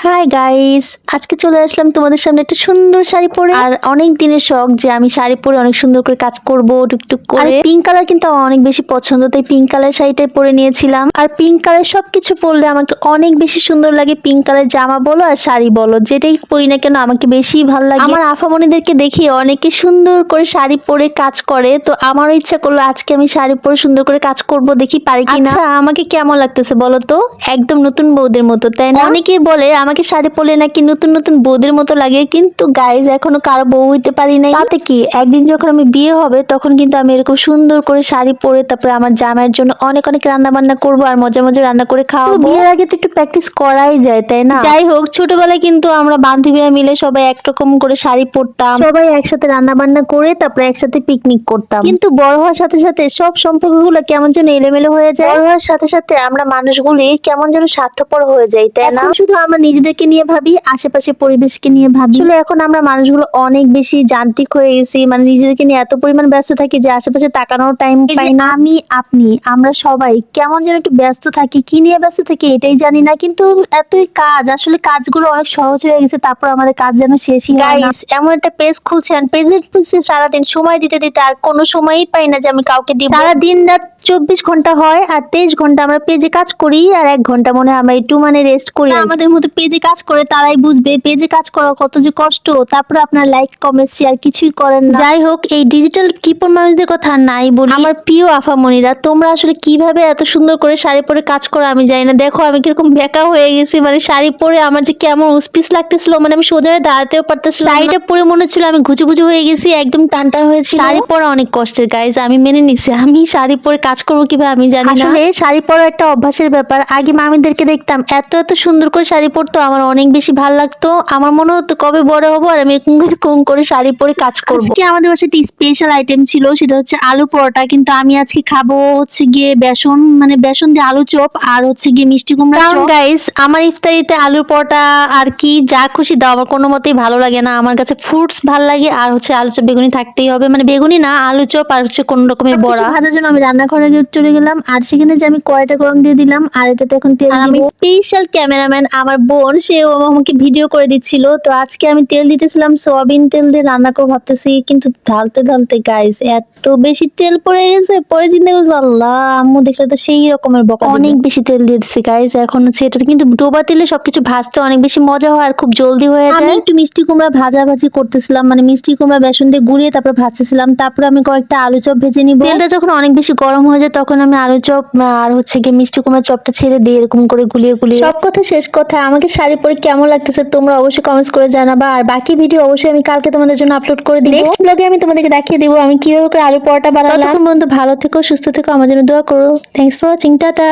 Hi guys, আজকে চলে আসলাম তোমাদের সামনে একটা সুন্দর শাড়ি পরে। আর অনেক দিনের শখ যে আমি শাড়ি পরে অনেক সুন্দর করে কাজ করব টুকটুক করে। পিঙ্ক কালার কিন্তু আমার অনেক বেশি পছন্দ, তাই পিঙ্ক কালার শাড়িটাই পরে নিয়েছিলাম। আর পিঙ্ক কালার সবকিছু পরলে আমাকে অনেক বেশি সুন্দর লাগে। পিঙ্ক কালার জামা বলো আর শাড়ি বলো, যেটাই পরি না কেন আমাকে বেশি ভালো লাগে। আমার আফামণিদেরকে দেখি অনেকে সুন্দর করে শাড়ি পরে কাজ করে, তো আমারও ইচ্ছা করলো আজকে আমি শাড়ি পরে সুন্দর করে কাজ করব, দেখি পারি কিনা। আচ্ছা, আমাকে কেমন লাগতেছে বলো তো? একদম নতুন বউদের মতো, তাই না? অনেকেই বলে আমাকে শাড়ি পরলে নাকি নতুন নতুন বউদের মতো লাগে, কিন্তু গাইজ এখনো কারো বউ হইতে পারি নাই। তাতে কি, একদিন যখন আমি বিয়ে হবে তখন কিন্তু আমি এরকম সুন্দর করে শাড়ি পরে তারপরে আমার জামাইয়ের জন্য অনেক অনেক রান্না বান্না করবো আর মজা মজা রান্না করে খাওয়াবো। বিয়ের আগে তো একটু প্র্যাকটিস করাই যায়, তাই না? যাই হোক, ছোটবেলায় কিন্তু আমরা বান্ধবীরা মিলে সবাই একরকম করে শাড়ি পরতাম, সবাই একসাথে রান্না বান্না করে তারপরে একসাথে পিকনিক করতাম। কিন্তু বড় হওয়ার সাথে সাথে সব সম্পর্কগুলো কেমন যেন এলোমেলো হয়ে যায়। বড় হওয়ার সাথে সাথে আমরা মানুষগুলি কেমন যেন স্বার্থপর হয়ে যাই, তাই না? শুধু আমরা নিজেদেরকে নিয়ে ভাবি, আশেপাশে পরিবেশকে নিয়ে ভাবি। আসলে এখন আমরা মানুষগুলো অনেক বেশি যান্ত্রিক হয়ে গেছি, মানে নিজেদেরকে নিয়ে এত পরিমাণ ব্যস্ত থাকি যে আশেপাশে তাকানোর টাইম পাই না। আমি, আপনি, আমরা সবাই কেমন যেন একটু ব্যস্ত থাকি, কি নিয়ে ব্যস্ত থাকি এটাই জানি না। কিন্তু এতই কাজ, আসলে কাজগুলো অনেক সহজ হয়ে গেছে, তারপর আমাদের কাজ যেন শেষই হয় না। এমন একটা পেজ খুলছেন, পেজের পিছনে সারাদিন সময় দিতে দিতে আর কোনো সময়ই পাই না যে আমি কাউকে দিব। সারাদিন রাত 24 ঘন্টা হয় আর 23 ঘন্টা আমরা পেজে কাজ করি আর 1 ঘন্টা মনে হয় আমরা একটু মানে রেস্ট করি। আমাদের মতো পেজে কাজ করে তারাই বুঝবে পেজে কাজ করা কত যে কষ্ট। তারপরে আপনার লাইক কমেন্ট শেয়ার কিছুই করেন না। যাই হোক, এই ডিজিটাল কিপন মানুষদের কথা নাই বলি। আমার প্রিয় আফামণিরা, তোমরা আসলে কিভাবে এত সুন্দর করে শাড়ি পরে কাজ করো আমি জানি না। দেখো আমি কিরকম বেঁকা হয়ে গেছি, মানে শাড়ি পরে আমার যে কেমন উসপিস লাগতেছিল, মানে আমি সোজা হয়ে দাঁড়াতেও পারতেছিলাম। শাড়িটা পরে মনে হচ্ছিল আমি ঘুচু ঘুচু হয়ে গেছি, একদম টান টান হয়েছিল। শাড়ি পরা অনেক কষ্টের গাইজ, আমি মেনে নিছি। আমি শাড়ি পরে কাজ করবো কিভাবে আমি জানি না। আসলে শাড়ি পরা একটা অভ্যাসের ব্যাপার। আগে মামিদেরকে দেখতাম এত এত সুন্দর করে শাড়ি পরতো, আমার অনেক বেশি ভালো লাগতো। আমার মনে হতো কবে বড় হবো আর আমি এরকম করে শাড়ি পরে কাজ করবো। আজকে আমাদের বাসায় একটা স্পেশাল আইটেম ছিল, সেটা হচ্ছে আলু পরোটা। কিন্তু আমি আজকে খাবো হচ্ছে গিয়ে বেসন, মানে বেসন দিয়ে আলু চপ আর হচ্ছে গিয়ে মিষ্টি কুমড়া চপ। গাইস, আমার ইফতারিতে আলুর পরোটা আর কি যা খুশি দাও, আমার কোনো মতেই ভালো লাগে না। আমার কাছে ফ্রুটস ভালো লাগে আর হচ্ছে আলু চপ বেগুনি থাকতেই হবে, মানে বেগুনি না আলু চপ আর হচ্ছে কোন রকমের বড়া ভাজার জন্য আমি রান্নাঘরে চলে গেলাম। আর সেখানে যে আমি কড়াইটা গরম দিয়ে দিলাম আর এটাতে এখন তেল দিব। আমি স্পেশাল ক্যামেরাম্যান আমার বোন, সেও আমাকে ভিডিও করে দিচ্ছিল। তো আজকে আমি তেল দিতেছিলাম, সোয়াবিন তেল দিয়ে রান্না করবো ভাবতেছি, কিন্তু ঢালতে ঢালতে গাইস এত বেশি তেল পড়ে গেছে। পরে চিন্তা করছি আল্লাহ, আম্মু দেখলে তো সেই রকমের বকা দিবে। অনেক বেশি তেল দিয়ে দিচ্ছি গাইস। এখন হচ্ছে এটাতে কিন্তু ডোবা তেলে সবকিছু ভাজতে অনেক বেশি মজা হয় আর খুব জলদি হয়ে যায়। আমি একটু মিষ্টি কুমড়া ভাজি করতেছিলাম, মানে মিষ্টি কুমড়া বেসন দিয়ে গুলিয়ে তারপর ভাজতেছিলাম। তারপর আমি কয়েকটা আলু চপ ভেজে নিব। তেলটা যখন অনেক বেশি গরম হয়ে যায় তখন আমি আলু চপ আর হচ্ছে গিয়ে মিষ্টি কুমড়া চপটা ছেড়ে দিয়ে এরকম করে গুলিয়ে গুলিয়ে। সব কথা শেষ কথা, আমাকে শাড়ি পরে কেমন লাগতেছে তোমরা অবশ্যই কমেন্টস করে জানাবা। আর বাকি ভিডিও অবশ্যই আমি কালকে তোমাদের জন্য আপলোড করে দিব। নেক্সট ব্লগে আমি তোমাদেরকে দেখিয়ে দিব আমি কিভাবে করে আলু পরোটা বানালাম। ততক্ষণ পর্যন্ত ভালো থেকো, সুস্থ থেকো, আমার জন্য দোয়া করো। Thanks for watching, tata.